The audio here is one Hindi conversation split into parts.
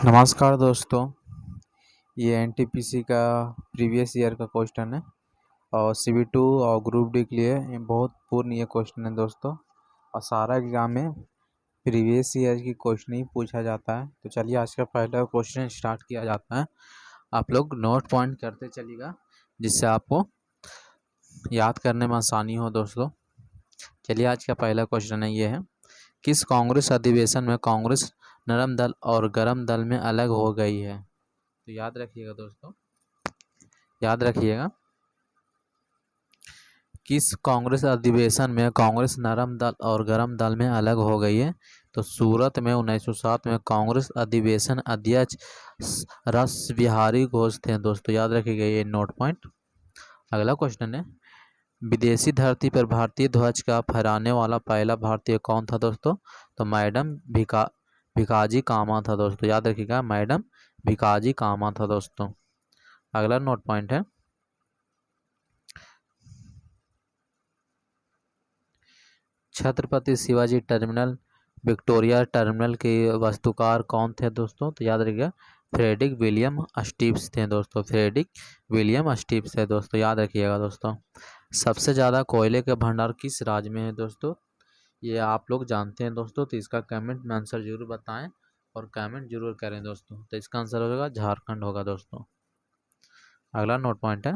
नमस्कार दोस्तों। ये एनटीपीसी का प्रीवियस ईयर का क्वेश्चन है और सीबी2 और ग्रुप डी के लिए ये बहुत पूर्ण ये क्वेश्चन है दोस्तों। और सारा एग्जाम में प्रीवियस ईयर की क्वेश्चन ही पूछा जाता है। तो चलिए आज का पहला क्वेश्चन स्टार्ट किया जाता है। आप लोग नोट पॉइंट करते चलिएगा जिससे आपको याद करने में आसानी हो दोस्तों। चलिए आज का पहला क्वेश्चन है ये है, किस कांग्रेस अधिवेशन में कांग्रेस नरम दल और गरम दल में अलग हो गई है। तो याद रखिएगा दोस्तों, याद रखिएगा, किस कांग्रेस अधिवेशन में कांग्रेस नरम दल और गरम दल में अलग हो गई है। तो सूरत में 1907 में कांग्रेस अधिवेशन अध्यक्ष रस बिहारी घोष थे दोस्तों। याद रखिएगा ये नोट पॉइंट। अगला क्वेश्चन है, विदेशी धरती पर भारतीय ध्वज का फहराने वाला पहला भारतीय कौन था दोस्तों। तो मैडम भिकाजी कामा था दोस्तों। याद रखिएगा, मैडम भिकाजी कामा था दोस्तों। अगला नोट पॉइंट है, Chhatrapati Shivaji terminal Victoria terminal के वास्तुकार कौन थे दोस्तों। तो याद रखिएगा, फ्रेडरिक विलियम स्टीव्स थे दोस्तों। फ्रेडरिक विलियम स्टीव्स है दोस्तों। याद रखिएगा दोस्तों। सबसे ज़्यादा कोयले के भंडार किस राज्य में है दोस्तों। ये आप लोग जानते हैं दोस्तों। तो इसका कमेंट में आंसर जरूर बताएं और कमेंट जरूर करें दोस्तों। तो इसका आंसर होगा झारखंड होगा दोस्तों। अगला नोट पॉइंट है,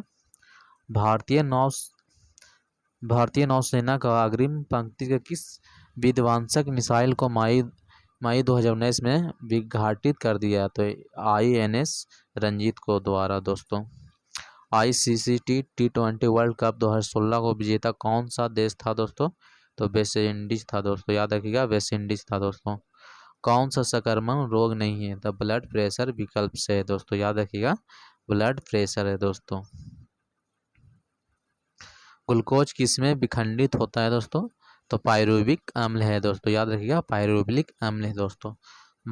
भारतीय नौसेना का अग्रिम पंक्ति के किस विध्वंसक मिसाइल को मई 2019 में विघटित कर दिया। तो INS रंजीत को द्वारा दोस्तों। ICC T20 वर्ल्ड कप 2016 को विजेता कौन सा देश था दोस्तों। तो वेस्ट इंडीज था दोस्तों। याद रखिएगा, वेस्ट इंडीज था दोस्तों। कौन सा संक्रमण रोग नहीं है। तो ब्लड प्रेशर विकल्प से है दोस्तों। याद रखिएगा, ब्लड प्रेशर है दोस्तों। ग्लूकोज किसमें विखंडित होता है दोस्तों। तो पायरुविक अम्ल है दोस्तों। याद रखिएगा, पायरुविक अम्ल है दोस्तों।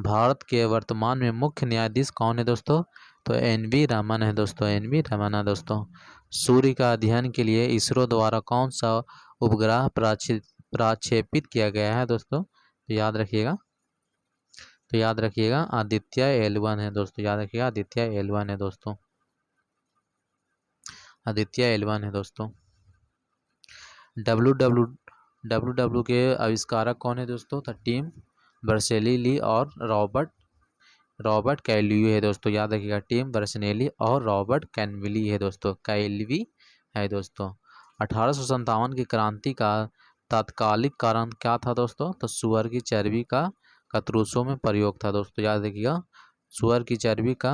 भारत के वर्तमान में मुख्य न्यायाधीश कौन है दोस्तों। तो NV रमन है दोस्तों। NV रमन है दोस्तों। सूर्य का अध्ययन के लिए इसरो द्वारा कौन सा उपग्रह प्रक्षेपित किया गया है दोस्तों। तो याद रखिएगा, आदित्य L1 है दोस्तों। याद रखिएगा, आदित्य L1 है दोस्तों। आदित्य L1 है दोस्तों। WW के आविष्कारक कौन है दोस्तों। तो टिम बर्नर्स-ली और रॉबर्ट कैल्वी है दोस्तों। याद रखिएगा, टिम बर्नर्स-ली और रॉबर्ट कैल्वी है दोस्तों। कैल्वी है दोस्तों। 1857 की क्रांति का तात्कालिक कारण क्या था दोस्तों। तो सुअर की चर्बी का कारतूसों में प्रयोग था दोस्तों। याद रखिएगा, सुअर की चर्बी का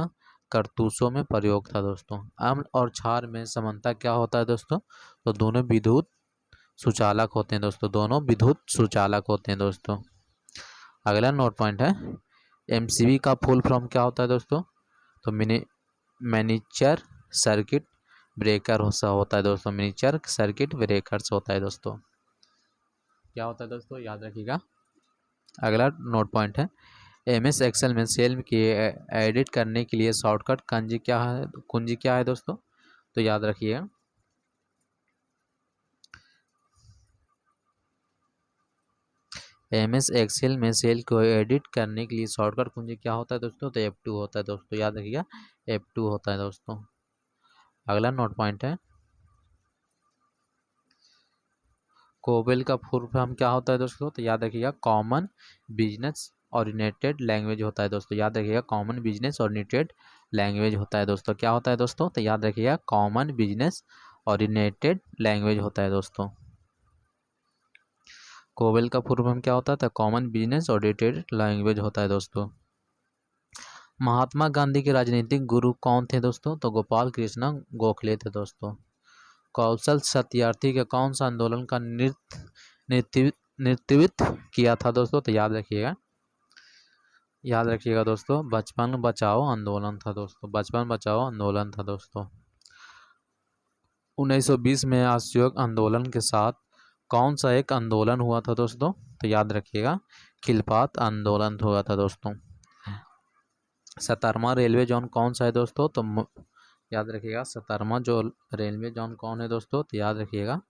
कारतूसों में प्रयोग था दोस्तों। अम्ल और क्षार में समानता क्या होता है दोस्तों। तो दोनों विद्युत सुचालक होते हैं दोस्तों। दोनों विद्युत सुचालक होते हैं दोस्तों। अगला नोट पॉइंट है, MCB का फुल फॉर्म क्या होता है दोस्तों। तो मिनिएचर सर्किट ब्रेकर होता है दोस्तों। मिनिएचर सर्किट ब्रेकर्स होता है दोस्तों। क्या होता है दोस्तों, याद रखिएगा। अगला नोट पॉइंट है, MS एक्सेल में सेल की एडिट करने के लिए शॉर्टकट कुंजी क्या है दोस्तों। तो याद रखिएगा, MS एक्सेल में सेल को एडिट करने के लिए शॉर्टकट कुंजी क्या होता है दोस्तों। तो F2 होता है दोस्तों। याद रखिएगा, F2 होता है दोस्तों। अगला नोट पॉइंट है, कोबेल का फुल फॉर्म क्या होता है दोस्तों। तो याद रखिएगा, कॉमन बिजनेस ओरिएंटेड लैंग्वेज होता है दोस्तों। याद रखिएगा, कॉमन बिजनेस ओरिएंटेड लैंग्वेज होता है दोस्तों। क्या होता है दोस्तों। तो याद रखिएगा, कॉमन बिजनेस ओरिएंटेड लैंग्वेज होता है दोस्तों। कोबेल का फुल फॉर्म क्या होता है। तो कॉमन बिजनेस ओरिएंटेड लैंग्वेज होता है दोस्तों। महात्मा गांधी के राजनीतिक गुरु कौन थे दोस्तों। तो गोपाल कृष्ण गोखले थे दोस्तों। कौशल सत्यार्थी के कौन सा आंदोलन का नेतृत्व किया था दोस्तों। तो याद रखिएगा दोस्तों, बचपन बचाओ आंदोलन था दोस्तों। बचपन बचाओ आंदोलन था दोस्तों। 1920 में असहयोग आंदोलन के साथ कौन सा एक आंदोलन हुआ था दोस्तों। तो याद रखिएगा, खिलपात आंदोलन हुआ था दोस्तों। 17वां रेलवे जोन कौन सा है दोस्तों। तो याद रखिएगा, 17वां जो रेलवे जोन कौन है दोस्तों। तो याद रखिएगा,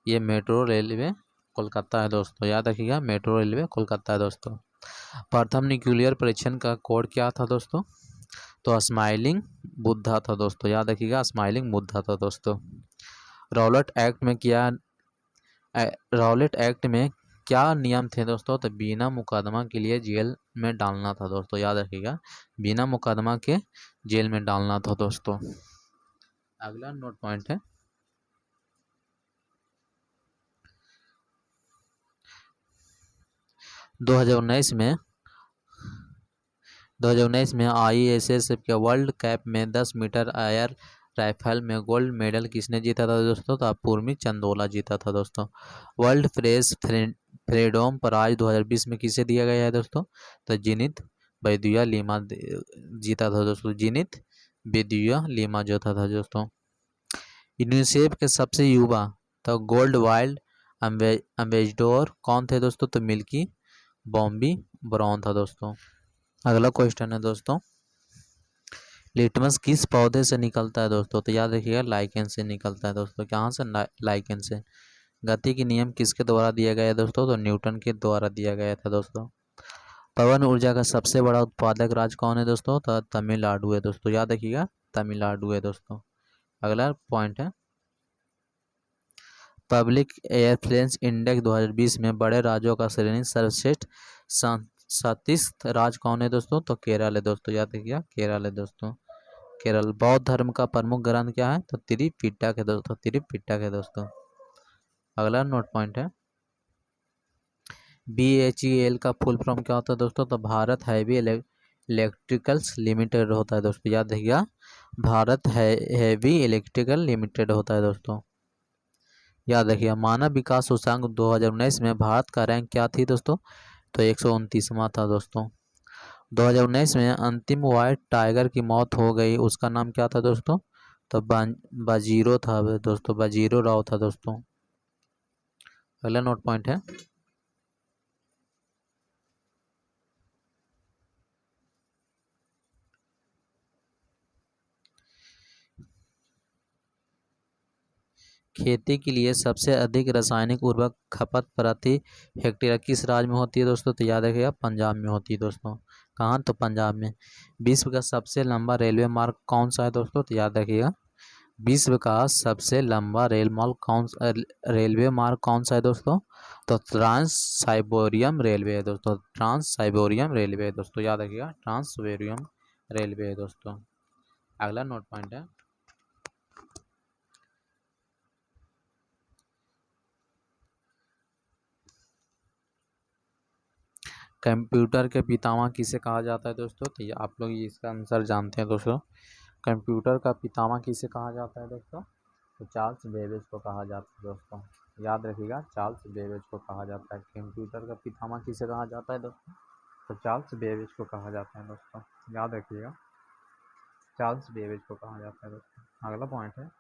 ये मेट्रो रेलवे कोलकाता है दोस्तों। याद रखिएगा, मेट्रो रेलवे कोलकाता है दोस्तों। प्रथम न्यूक्लियर परीक्षण का कोड क्या था दोस्तों? तो स्माइलिंग बुद्धा था दोस्तों, याद रखिएगा स्माइलिंग बुद्धा था दोस्तों। रॉलेट एक्ट में क्या रॉलेट एक्ट में क्या नियम थे दोस्तों? तो बिना मुकदमा के लिए जेल में डालना था दोस्तों, याद रखिएगा बिना मुकदमा के जेल में डालना था दोस्तों। अगला नोट पॉइंट है 2019 में 2019 में ISSF के वर्ल्ड कप में 10 मीटर एयर राइफल में गोल्ड मेडल किसने जीता था दोस्तों? तो अपूर्वी चंदोला जीता था दोस्तों। वर्ल्ड प्रेस फ्रीडम प्राइज 2020 में किसे दिया गया है दोस्तों? तो जिनित बैदिया लीमा जीता था दोस्तों, जिनित बैदिया लीमा जीता था दोस्तों। यूनिसेफ के सबसे युवा तो गोल्ड वाइल्ड एम्बेसडर कौन थे दोस्तों? तो मिल्की बॉम्बी ब्राउन था दोस्तों। अगला क्वेश्चन है दोस्तों, लिटमस किस पौधे से निकलता है दोस्तों? तो याद रखिएगा लाइकेन से निकलता है दोस्तों। कहाँ से? लाइकेन से। गति की नियम किसके द्वारा दिया गया है दोस्तों? तो न्यूटन के द्वारा दिया गया था दोस्तों। पवन ऊर्जा का सबसे बड़ा उत्पादक राज्य कौन है दोस्तों? तो तमिलनाडु है दोस्तों, याद रखिएगा तमिलनाडु है दोस्तों। अगला पॉइंट है पब्लिक एयरप्लेन्स इंडेक्स 2020 में बड़े राज्यों का श्रेणी सर्वश्रेष्ठ 37 राज्य कौन है दोस्तों? तो केरल है दोस्तों, याद रखिएगा केरल है दोस्तों। केरल। बौद्ध धर्म का प्रमुख ग्रंथ क्या है? तो त्रिपिटक है दोस्तों, त्रिपिटक है दोस्तों। अगला नोट पॉइंट है BHEL का फुल फॉर्म क्या होता है दोस्तों? तो भारत हैवी इलेक्ट्रिकल्स लिमिटेड होता है दोस्तों, याद रखिएगा भारत हैवी इलेक्ट्रिकल लिमिटेड होता है दोस्तों, याद रखिएगा। मानव विकास सूचकांक 2019 में भारत का रैंक क्या थी दोस्तों? तो 129वां था दोस्तों। 2019 में अंतिम व्हाइट टाइगर की मौत हो गई, उसका नाम क्या था दोस्तों? तो बाजीरो था दोस्तों, बाजीरो राव था दोस्तों। अगला नोट पॉइंट है खेती के लिए सबसे अधिक रासायनिक उर्वरक खपत प्रति हेक्टेयर किस राज्य में होती है दोस्तों? तो याद रखिएगा पंजाब में होती है दोस्तों। कहाँ? तो पंजाब में। विश्व का सबसे लंबा रेलवे मार्ग कौन सा है दोस्तों? तो याद रखिएगा विश्व का सबसे लंबा रेलवे मार्ग कौन सा है दोस्तों? तो ट्रांस साइबेरियन रेलवे है दोस्तों, ट्रांस साइबेरियन रेलवे है दोस्तों, याद रखिएगा ट्रांस साइबेरियन रेलवे है दोस्तों। अगला नोट पॉइंट है कंप्यूटर के पितामह किसे कहा जाता है दोस्तों? तो ये आप लोग इसका आंसर जानते हैं दोस्तों। कंप्यूटर का पितामह किसे कहा जाता है दोस्तों? तो चार्ल्स बेबेज को कहा जाता है दोस्तों, याद रखिएगा चार्ल्स बेबेज को कहा जाता है। कंप्यूटर का पितामह किसे कहा जाता है दोस्तों? तो चार्ल्स बेबेज को कहा जाता है दोस्तों, याद रखिएगा चार्ल्स बेबेज को कहा जाता है दोस्तों। अगला पॉइंट है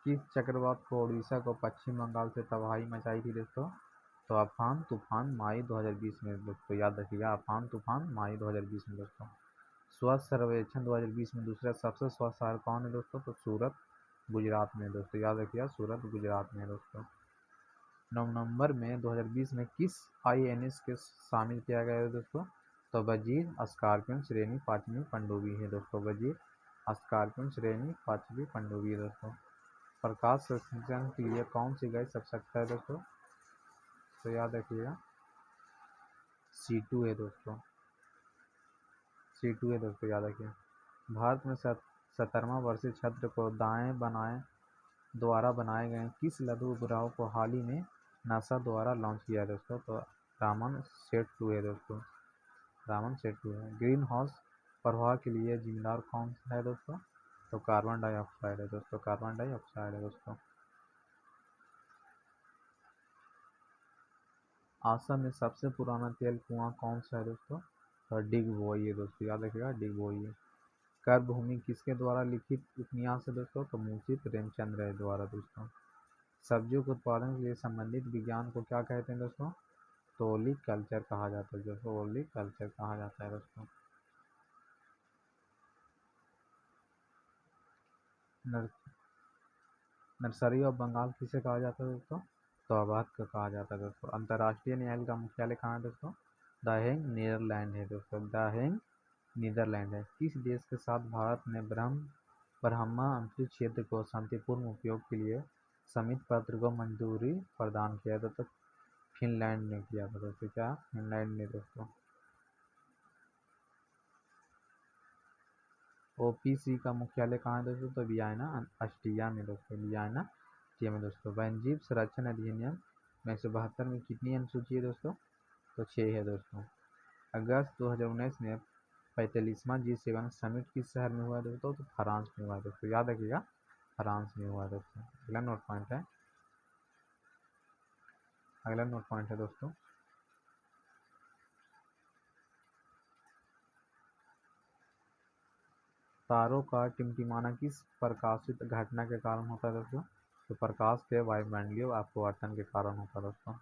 किस चक्रवात को उड़ीसा को पश्चिम बंगाल से तबाही मचाई थी दोस्तों? तो अम्फान तूफान मई 2020 में दोस्तों, याद रखिएगा अम्फान तूफान मई 2020 में दोस्तों। स्वच्छ सर्वेक्षण 2020 में दूसरा सबसे स्वच्छ शहर कौन है दोस्तों? तो सूरत गुजरात में दोस्तों, याद रखिएगा सूरत गुजरात में दोस्तों। नवंबर में 2020 में किस INS के शामिल किया गया है दोस्तों? तो वजीर स्कॉर्पियन श्रेणी 5वीं पनडुब्बी है दोस्तों, वजीर स्कॉर्पियन श्रेणी 5वीं पनडुब्बी है दोस्तों। प्रकाश संश्लेषण के लिए कौन सी गैस आवश्यकता है दोस्तों? तो याद रखिएगा C2 है दोस्तों, C2 है दोस्तों, याद रखिए। भारत में 17वां वर्षीय छत्र को दाएं बनाए द्वारा बनाए गए किस लघु उपग्रह को हाल ही में नासा द्वारा लॉन्च किया है दोस्तों? तो रामन सेट 2 है दोस्तों, रामन सेट 2 है। ग्रीन हाउस प्रभाव के लिए जिम्मेदार कौन सा है दोस्तों? तो कार्बन डाइऑक्साइड है दोस्तों, कार्बन डाइऑक्साइड है दोस्तों। आसाम में सबसे पुराना तेल कुआं कौन सा है दोस्तों? तो डिग बोई है दोस्तों, याद रखिएगा डिग बोई है। कर भूमि किसके द्वारा लिखित उपन्यास है दोस्तों? तो मुंशी प्रेमचंद राय द्वारा दोस्तों। सब्जियों के उत्पादन के लिए संबंधित विज्ञान को क्या कहते हैं दोस्तों? तो ओलिकल्चर कहा जाता है दोस्तों, ओलिकल्चर कहा जाता है दोस्तों। नर नर्सरी ऑफ बंगाल किसे कहा जाता है दोस्तों? तो अवध को कहा जाता है दोस्तों। अंतर्राष्ट्रीय न्यायालय का मुख्यालय कहाँ है दोस्तों? द हेग नीदरलैंड है दोस्तों, द हेग नीदरलैंड है। किस देश के साथ भारत ने ब्रह्मा अंतरिक्ष क्षेत्र को शांतिपूर्ण उपयोग के लिए समित पत्र को मंजूरी प्रदान किया था? तो फिनलैंड ने किया था दोस्तों। क्या? फिनलैंड ने दोस्तों। ओपीसी का मुख्यालय कहाँ है दोस्तों? तो वियना ऑस्ट्रिया में दोस्तों, वियना ऑस्ट्रिया में दोस्तों। वन्यजीव संरक्षण अधिनियम 1972 में कितनी अनुसूची है दोस्तों? तो 6 है दोस्तों। अगस्त 2019 में 45वां G7 समिट किस शहर में हुआ दोस्तों? तो फ्रांस में हुआ दोस्तों, याद रखिएगा, फ्रांस में हुआ दोस्तों। अगला नोट पॉइंट है, अगला नोट पॉइंट है दोस्तों, तारों का टिमटिमाना किस प्रकाशित घटना के कारण होता है दोस्तों? तो प्रकाश के वायुमंडलीय अपवर्तन के कारण होता है दोस्तों।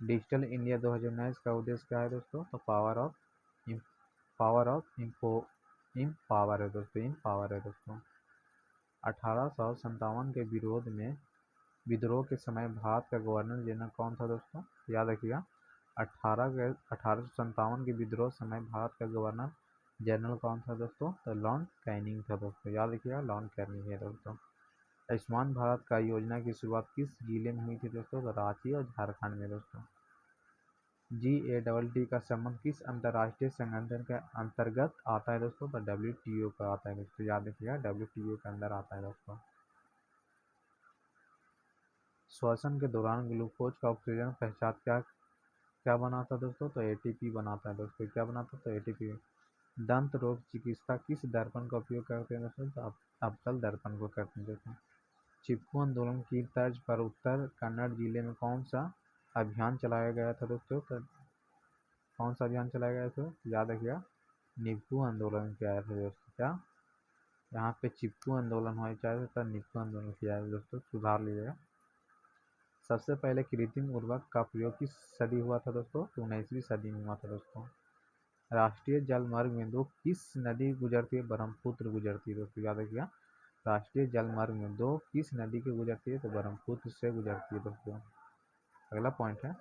डिजिटल इंडिया 2019 का उद्देश्य क्या है दोस्तों? तो पावर ऑफ इम्पावर है दोस्तों, इम्पावर है दोस्तों। 1857 के विद्रोह के समय भारत का गवर्नर जनरल कौन था दोस्तों? याद रखिएगा, 1857 के विद्रोह समय भारत का गवर्नर जनरल कौन था दोस्तों? तो लॉर्ड कैनिंग था दोस्तों, याद रखिएगा, लॉर्ड कैनिंग है दोस्तों। आयुष्मान भारत का योजना की शुरुआत किस जिले में हुई थी दोस्तों? तो रांची और झारखंड में दोस्तों। GATT का संबंध किस अंतर्राष्ट्रीय संगठन के अंतर्गत आता है दोस्तों? तो WTO का आता है दोस्तों, याद रखिएगा, WTO के अंदर आता है दोस्तों। श्वसन के दौरान ग्लूकोज का ऑक्सीजन पश्चात क्या बनाता है दोस्तों? तो ATP बनाता है दोस्तों। क्या बनाता है? तो ATP। दंत रोग चिकित्सा किस दर्पण का उपयोग करते हैं दोस्तों? तो अवतल दर्पण को करते हैं दोस्तों। चिपकू आंदोलन की तर्ज पर उत्तर कन्नड़ जिले में कौन सा अभियान चलाया गया था दोस्तों? तो कौन सा अभियान चलाया गया था? याद रखिएगा, निप्पू आंदोलन किया था दोस्तों। क्या? यहाँ पे चिपकू आंदोलन हुआ चाहे तो निप्पू आंदोलन किया है दोस्तों, सुधार लीजिएगा। सबसे पहले कृत्रिम उर्वरक का प्रयोग किस सदी हुआ था दोस्तों? तो 19वीं सदी में हुआ था दोस्तों। राष्ट्रीय जल मार्ग में दो किस नदी गुजरती है? ब्रह्मपुत्र गुजरती है दोस्तों, याद रखिएगा। राष्ट्रीय जल मार्ग में दो किस नदी की गुजरती है? तो ब्रह्मपुत्र से गुजरती है दोस्तों। अगला पॉइंट है,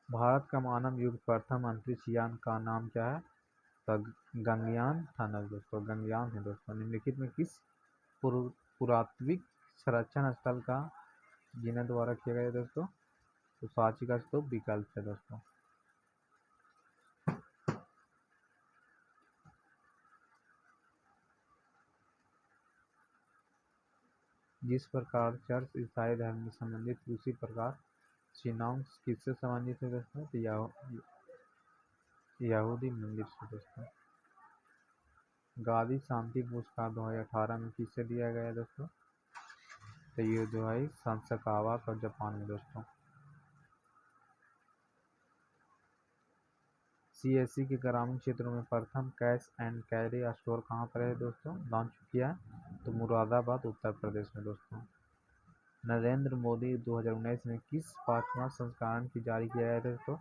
भारत का मानव युक्त प्रथम अंतरिक्ष यान का नाम क्या है? तो गगनयान था ना दोस्तों, गगनयान है दोस्तों। निम्नलिखित में किस पुरातात्विक संरक्षण स्थल का जिन्हें द्वारा किया गया दोस्तों? तो सांची का स्तूप विकल्प है दोस्तों। जिस प्रकार चर्च ईसाई धर्म से संबंधित उसी प्रकार शिनांग किससे संबंधित है दोस्तों? तो यहूदी मंदिर से दोस्तों। गांधी शांति पुरस्कार 2018 में किसे दिया गया दोस्तों? तो युदोई सकावा को, जापान में दोस्तों। CSC के ग्रामीण क्षेत्रों में प्रथम कैश एंड कैरी स्टोर कहाँ पर है दोस्तों? लॉन्च किया है तो मुरादाबाद उत्तर प्रदेश में दोस्तों। नरेंद्र मोदी 2019 में किस 5वां संस्करण की जारी किया गया दोस्तों?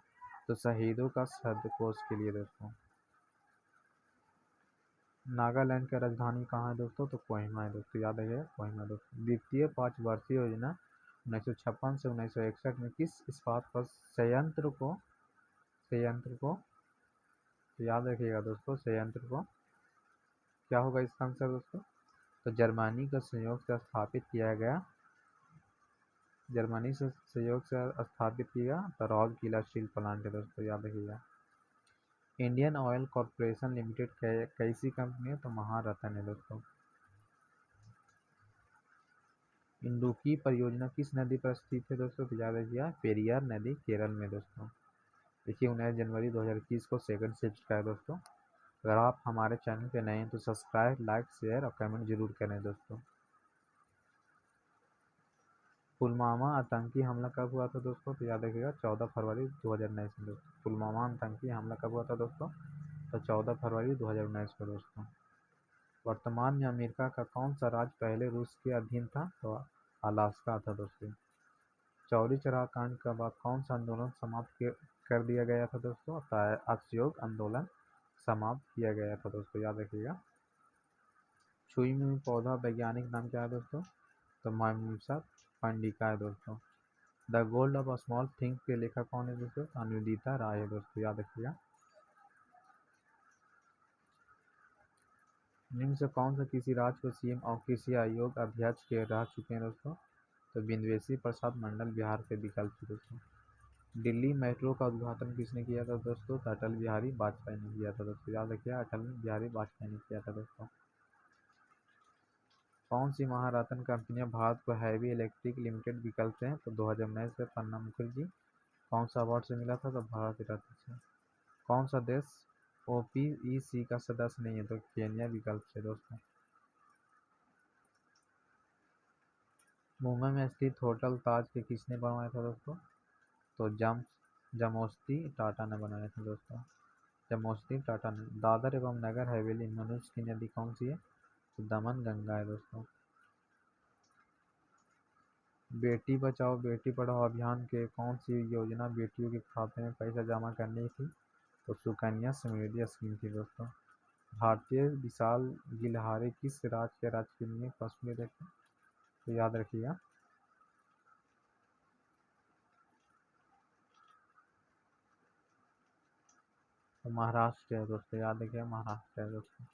तो शहीदों का शब्दकोश के लिए दोस्तों। नागालैंड की राजधानी कहाँ है दोस्तों? तो कोहिमा है दोस्तों, याद है कोहिमा दोस्तों। द्वितीय 5 वर्षीय योजना 1956 से 1961 में किस इस्पात पर संयंत्र को याद रखिएगा दोस्तों, संयंत्र को क्या होगा इसका आंसर दोस्तों? तो जर्मनी के सहयोग से स्थापित किया गया, जर्मनी से सहयोग से स्थापित किया तो राउरकेला स्टील प्लांट है दोस्तों, याद रखिएगा। इंडियन ऑयल कॉरपोरेशन लिमिटेड कैसी कंपनी है? तो महारत्न है दोस्तों। इंडुकी परियोजना किस नदी पर स्थित है दोस्तों? तो याद रखिएगा, पेरियार नदी केरल में दोस्तों। देखिए 19 जनवरी 2021 को सेकंड शिफ्ट का है दोस्तों। अगर आप हमारे चैनल पे नए हैं तो सब्सक्राइब, लाइक, शेयर और कमेंट जरूर करें दोस्तों। पुलवामा आतंकी हमला कब हुआ था दोस्तों? तो याद रखिएगा 14 फरवरी 2019 में दोस्तों। पुलवामा आतंकी हमला कब हुआ था दोस्तों? तो 14 फरवरी 2019 को दोस्तों। वर्तमान में अमेरिका का कौन सा राज्य पहले रूस के अधीन था? तो अलास्का था दोस्तों। चौरी चौरा कांड के बाद कौन सा आंदोलन समाप्त कर दिया गया था दोस्तों? असहयोग आंदोलन समाप्त किया गया था दोस्तों, याद रखिएगा। छुई मुई पौधा वैज्ञानिक नाम क्या है दोस्तों? तो माइमूसा पंडिका है दोस्तों। The gold of small thing के लेखक कौन है दोस्तों? अनुदिता राय है दोस्तों, याद रखिएगा। निम्न से कौन सा किसी राज्य को सीएम और कृषि आयोग अध्यक्ष के रह चुके हैं दोस्तों? तो बिंदुवेशी प्रसाद मंडल बिहार के विकल्प थे दोस्तों। दिल्ली मेट्रो का उद्घाटन किसने किया था दोस्तों? तो अटल बिहारी वाजपेयी ने किया था दोस्तों, याद रखिए अटल बिहारी वाजपेयी ने किया था दोस्तों। कौन सी महारत्न कंपनियां भारत को हैवी इलेक्ट्रिक लिमिटेड विकल्प हैं? तो 2019 में प्रणब मुखर्जी। कौन सा अवार्ड से मिला था? तो भारत रत्न से। कौन सा देश ओपीईसी का सदस्य नहीं है? तो केन्या विकल्प से दोस्तों। मुंबई में स्थित होटल ताज के किसने बनवाया था दोस्तों? तो जमोस्ती टाटा ने बनाया था दोस्तों, जमोस्ती टाटा ने। दादर एवं नगर हवेली मनुष्य की नदी कौन सी है? तो दमन गंगा है दोस्तों। बेटी बचाओ बेटी पढ़ाओ अभियान के कौन सी योजना बेटियों के खाते में पैसा जमा करनी थी? तो सुकन्या समृद्धि स्कीम थी दोस्तों। भारतीय विशाल गिलहरी किस राज्य के राजकीय पशु में देखें? तो याद रखिएगा तो महाराष्ट्र है दोस्तों, याद रखिएगा महाराष्ट्र है दोस्तों।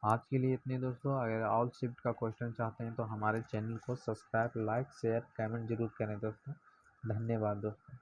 आज के लिए इतने दोस्तों। अगर ऑल शिफ्ट का क्वेश्चन चाहते हैं तो हमारे चैनल को सब्सक्राइब, लाइक, शेयर, कमेंट जरूर करें दोस्तों। धन्यवाद दोस्तों।